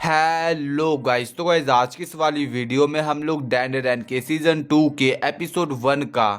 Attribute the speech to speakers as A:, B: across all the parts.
A: Hello guys. तो guys आज की इस वाली वीडियो में हम लोग डैंडेरन के सीजन 2 के एपिसोड 1 का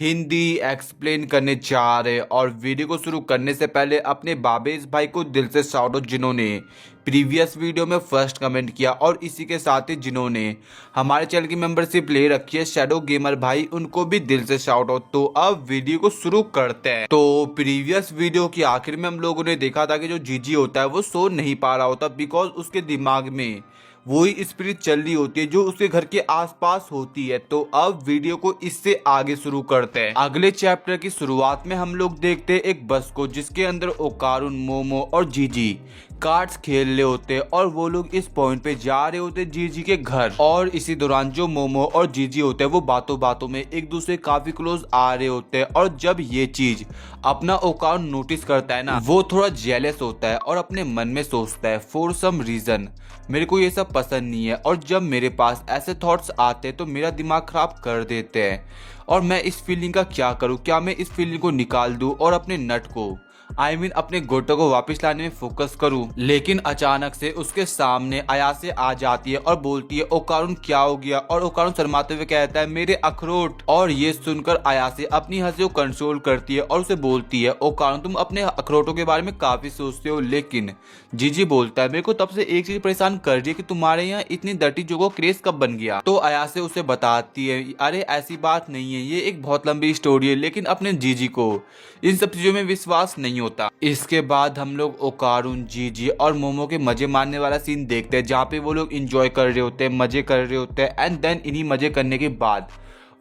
A: हिंदी एक्सप्लेन करने जा रहे हैं। और वीडियो को शुरू करने से पहले अपने बाबेज भाई को दिल से शाउट आउट, जिन्होंने प्रीवियस वीडियो में फर्स्ट कमेंट किया, और इसी के साथ ही जिन्होंने हमारे चैनल की मेंबरशिप ले रखी है, शैडो गेमर भाई, उनको भी दिल से शाउट आउट। तो अब वीडियो को शुरू करते हैं। तो प्रीवियस वीडियो की आखिर में हम लोगों ने देखा था कि जो जीजी होता है वो सो नहीं पा रहा होता, बिकॉज उसके दिमाग में वही स्पिरिट चल रही होती है जो उसके घर के आसपास होती है। तो अब वीडियो को इससे आगे शुरू करते हैं। अगले चैप्टर की शुरुआत में हम लोग देखते हैं एक बस को, जिसके अंदर ओकारुन, मोमो और जीजी कार्ड्स खेल रहे होते हैं, और वो लोग इस पॉइंट पे जा रहे होते हैं जीजी के घर। और इसी दौरान जो मोमो और जीजी होते हैं वो बातों बातों में एक दूसरे काफी क्लोज आ रहे होते हैं। और जब ये चीज अपना ओकारुन नोटिस करता है ना, वो थोड़ा जेलस होता है और अपने मन में सोचता है, फॉर सम रीजन मेरे को ये सब पसंद नहीं है, और जब मेरे पास ऐसे थॉट्स आते हैं तो मेरा दिमाग खराब कर देते हैं। और मैं इस फीलिंग का क्या करूं? क्या मैं इस फीलिंग को निकाल दूं और अपने नट को अपने गोटो को वापस लाने में फोकस करूं? लेकिन अचानक से उसके सामने अयासे आ जाती है और बोलती है, ओकारुन क्या हो गया? और ओकारुन शर्माते हुए कहता है, मेरे अखरोट। और ये सुनकर अयासे अपनी हंसी को कंट्रोल करती है और उसे बोलती है, ओकारुन तुम अपने अखरोटों के बारे में काफी सोचते हो। लेकिन जीजी बोलता है, मेरे को तब से एक चीज परेशान कर रही है कि तुम्हारे यहाँ इतनी डर्टी जोगो क्रेज कब बन गया? तो अयासे उसे बताती है, अरे ऐसी बात नहीं है, ये एक बहुत लंबी स्टोरी है। लेकिन अपने जीजी को इन सब चीजों में विश्वास नहीं होता। इसके बाद हम लोग ओकारुन, जीजी और मोमो के मजे मारने वाला सीन देखते हैं, जहाँ पे वो लोग एंजॉय कर रहे होते हैं, मजे कर रहे होते हैं। एंड देन इन्हीं मजे करने के बाद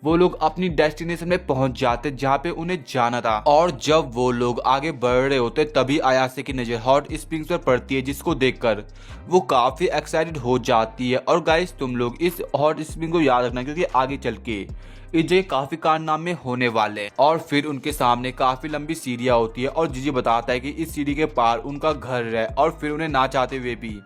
A: वो लोग अपनी डेस्टिनेशन में पहुंच जाते जहाँ पे उन्हें जाना था। और जब वो लोग आगे बढ़ रहे होते तभी अयासे की नजर हॉट स्प्रिंग्स पर पड़ती है, जिसको देखकर वो काफी एक्साइटेड हो जाती है। और गाइस तुम लोग इस हॉट स्प्रिंग को याद रखना, क्योंकि आगे चल के इजे काफी कारनामे होने वाले। और फिर उनके सामने काफी लंबी सीढ़ियां होती है, और जीजी बताता है कि इस सीढ़ी के पार उनका घर है। और फिर उन्हें ना चाहते हुए भी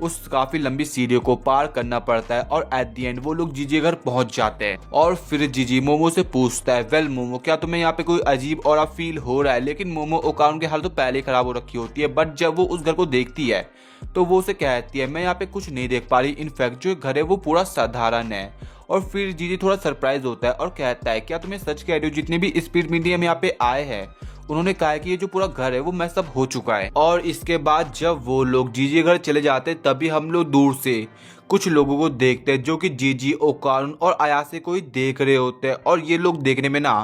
A: उस काफी लंबी सीढ़ियों को पार करना पड़ता है, और एट दी एंड वो लोग जीजी घर पहुंच जाते हैं। और फिर जीजी मोमो से पूछता है, वेल मोमो, क्या तुम्हें यहाँ पे कोई अजीब और फील हो रहा है? लेकिन मोमो ओकारुन की हालत तो पहले ही खराब हो रखी होती है, बट जब वो उस घर को देखती है तो वो उसे कहती है, मैं यहाँ पे कुछ नहीं देख पा रही, इनफैक्ट जो घर है वो पूरा साधारण है। और फिर जीजी थोड़ा सरप्राइज होता है और कहता है, क्या तुम्हें सच कह रही हो? जितने भी स्पीड मीडियम यहाँ पे आए हैं उन्होंने कहा है कि ये जो पूरा घर है वो मैसअप हो चुका है। और इसके बाद जब वो लोग जीजी घर चले जाते हैं तभी हम लोग दूर से कुछ लोगों को देखते हैं जो कि जीजी, ओकारुन और अयासे को ही देख रहे होते हैं। और ये लोग देखने में ना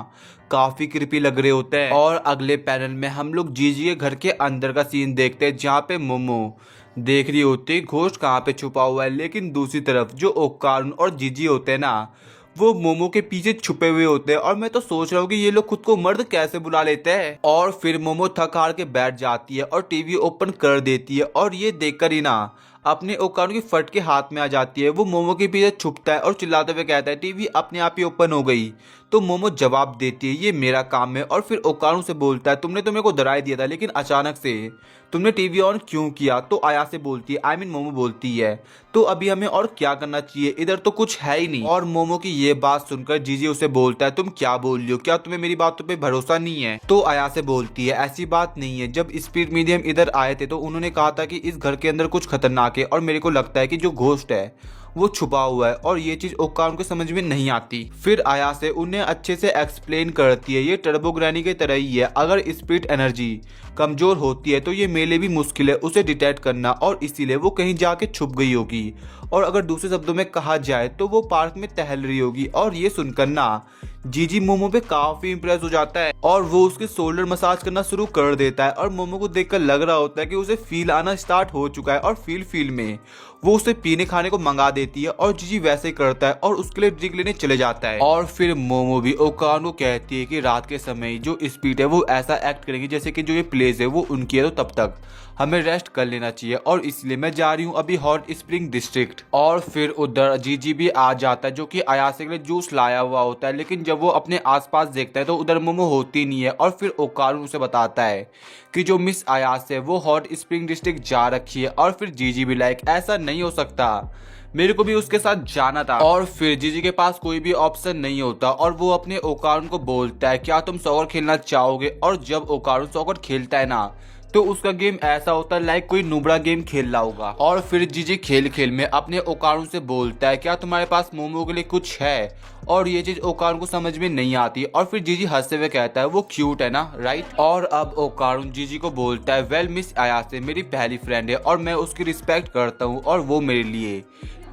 A: काफी क्रिपी लग रहे होते हैं। और अगले पैनल में हम लोग जीजी के घर के अंदर का सीन देखते हैं, जहाँ पे मोमो देख रही होती है घोस्ट कहाँ पे छुपा हुआ है। लेकिन दूसरी तरफ जो ओकारुन और जीजी होते हैं ना, वो मोमो के पीछे छुपे हुए होते हैं। और मैं तो सोच रहा हूँ कि ये लोग खुद को मर्द कैसे बुला लेते हैं। और फिर मोमो थक हार के बैठ जाती है और टीवी ओपन कर देती है, और ये देखकर ही ना अपने ओकारुन की फट के हाथ में आ जाती है। वो मोमो के पीछे छुपता है और चिल्लाते हुए कहता है, टीवी अपने आप ही ओपन हो गई। तो मोमो जवाब देती है, ये मेरा काम है। और फिर ओकारुन से बोलता है, तुमने तो मेरे को डरा दिया था, लेकिन अचानक से तुमने टीवी ऑन क्यों किया? तो अयासे बोलती है, मोमो बोलती है, तो अभी हमें और क्या करना चाहिए? इधर तो कुछ है ही नहीं। और मोमो की ये बात सुनकर जीजी उसे बोलता है, तुम क्या बोल रही हो? क्या तुम्हें मेरी बातों पे भरोसा नहीं है? तो अयासे बोलती है, ऐसी बात नहीं है, जब स्पीड मीडियम इधर आए थे तो उन्होंने कहा था कि इस घर के अंदर कुछ खतरनाक है, और मेरे को लगता है कि जो घोस्ट है वो छुपा हुआ है। और ये चीज ओकारुन को समझ में नहीं आती। फिर अयासे उन्हें अच्छे से एक्सप्लेन करती है, ये टर्बो ग्रैनी की तरह ही है, अगर स्पिरिट एनर्जी कमजोर होती है तो ये मेरे लिए भी मुश्किल है उसे डिटेक्ट करना, और इसीलिए वो कहीं जाके छुप गई होगी। और अगर दूसरे शब्दों में कहा जाए तो वो पार्क में टहल रही होगी। और ये सुनकर ना जीजी मोमो पे काफी इंप्रेस हो जाता है, और वो उसके शोल्डर मसाज करना शुरू कर देता है। और मोमो को देखकर लग रहा होता है कि उसे फील आना स्टार्ट हो चुका है, और फील में वो उसे पीने खाने को मंगा देती है। और जीजी वैसे ही करता है और उसके लिए ड्रिंक लेने चले जाता है। और फिर मोमो भी ओकारुन को कहती है कि रात के समय जो स्पीड है वो ऐसा एक्ट करेंगी जैसे कि जो ये प्लेस है वो उनकी है, तो तब तक हमें रेस्ट कर लेना चाहिए, और इसलिए मैं जा रही हूँ अभी हॉट स्प्रिंग डिस्ट्रिक्ट। और फिर उधर जीजी भी आ जाता है, जो कि अयासे के लिए जूस लाया हुआ होता है। लेकिन जब वो अपने आसपास देखता है तो उधर मोमो होती नहीं है। और फिर ओकारुन उसे बताता है कि जो मिस अयासे है वो हॉट स्प्रिंग डिस्ट्रिक्ट जा रखी है। और फिर जीजी भी लाइक, ऐसा नहीं हो सकता, मेरे को भी उसके साथ जाना था। और फिर जीजी के पास कोई भी ऑप्शन नहीं होता, और वो अपने ओकारुन को बोलता है, क्या तुम सॉकर खेलना चाहोगे? और जब ओकारुन सॉकर खेलता है ना, तो उसका गेम ऐसा होता है लाइक कोई नुबड़ा गेम खेल रहा होगा। और फिर जीजी खेल खेल में अपने ओकारू से बोलता है क्या तुम्हारे पास मोमो के लिए कुछ है, और ये चीज ओकारू को समझ में नहीं आती। और फिर जीजी हंसते हुए कहता है वो क्यूट है ना, राइट। और अब ओकारू जीजी को बोलता है वेल मिस अयासे मेरी पहली फ्रेंड है और मैं उसकी रिस्पेक्ट करता हूँ और वो मेरे लिए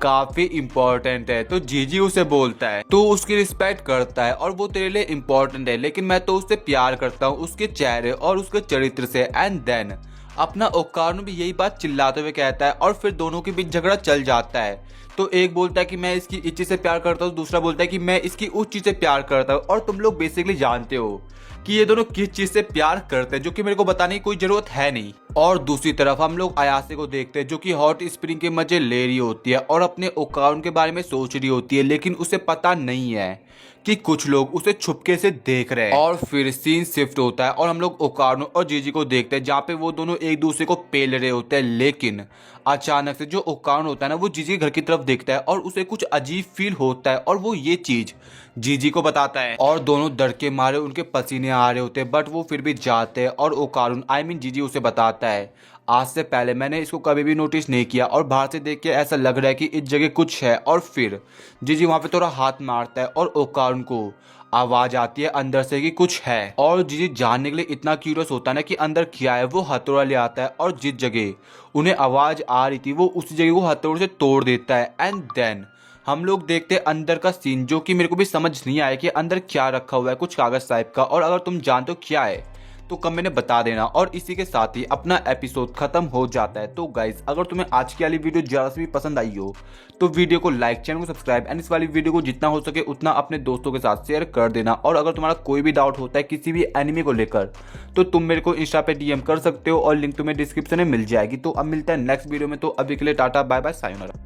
A: काफी इम्पोर्टेंट है। तो जीजी उसे बोलता है तो उसकी रिस्पेक्ट करता है और वो तेरे लिए इम्पोर्टेंट है, लेकिन मैं तो उससे प्यार करता हूँ उसके चेहरे और उसके चरित्र से। एंड देन अपना ओकारू भी यही बात चिल्लाते हुए कहता है और फिर दोनों के बीच झगड़ा चल जाता है। तो एक बोलता है कि मैं इसकी इस चीज से प्यार करता हूँ, दूसरा बोलता है कि मैं इसकी उस चीज से प्यार करता हूँ। और तुम लोग बेसिकली जानते हो कि ये दोनों किस चीज से प्यार करते हैं, जो कि मेरे को बताने की कोई जरूरत है नहीं। और दूसरी तरफ हम लोग अयासे को देखते हैं जो कि हॉट स्प्रिंग के मजे ले रही होती है और अपने ओकारू के बारे में सोच रही होती है, लेकिन उसे पता नहीं है कि कुछ लोग उसे छुपके से देख रहे हैं। और फिर सीन शिफ्ट होता है और हम लोग ओकारू और जीजी को देखते हैं जहाँ पे वो दोनों एक दूसरे को पेल रहे होते हैं। लेकिन अचानक से जो ओकारू होता है ना वो जीजी के घर की तरफ देखता है और उसे कुछ अजीब फील होता है और वो ये चीज जीजी को बताता है। और दोनों डर के मारे उनके पसीने आ रहे होते हैं, बट वो फिर भी जाते हैं और ओकारू जीजी उसे बताता है आज से पहले मैंने इसको कभी भी नोटिस नहीं किया और बाहर से देख के ऐसा लग रहा है कि इस जगह कुछ है। और फिर जीजी वहां पे थोड़ा हाथ मारता है और ओकारू को आवाज आती है अंदर से कि कुछ है। और जीजी जानने के लिए इतना क्यूरियस होता है ना कि अंदर क्या है, वो हथौड़ा ले आता है और जिस जगह उन्हें आवाज आ रही थी वो उस जगह को हथौड़े से तोड़ देता है। एंड देन हम लोग देखते हैं अंदर का सीन, जो कि मेरे को भी समझ नहीं आया कि अंदर क्या रखा हुआ है, कुछ कागज टाइप का। और अगर तुम जानते हो क्या है तो कमेंट में बता देना। और इसी के साथ ही अपना एपिसोड खत्म हो जाता है। तो गाइज अगर तुम्हें आज की वाली वीडियो जरा से भी पसंद आई हो तो वीडियो को लाइक, चैनल को सब्सक्राइब एंड इस वाली वीडियो को जितना हो सके उतना अपने दोस्तों के साथ शेयर कर देना। और अगर तुम्हारा कोई भी डाउट होता है किसी भी एनिमे को लेकर तो तुम मेरे को इंस्टा पे डीएम कर सकते हो और लिंक तुम्हें डिस्क्रिप्शन में मिल जाएगी। तो अब मिलता है नेक्स्ट वीडियो में, तो अभी के लिए टाटा बाय बाय सायोनारा।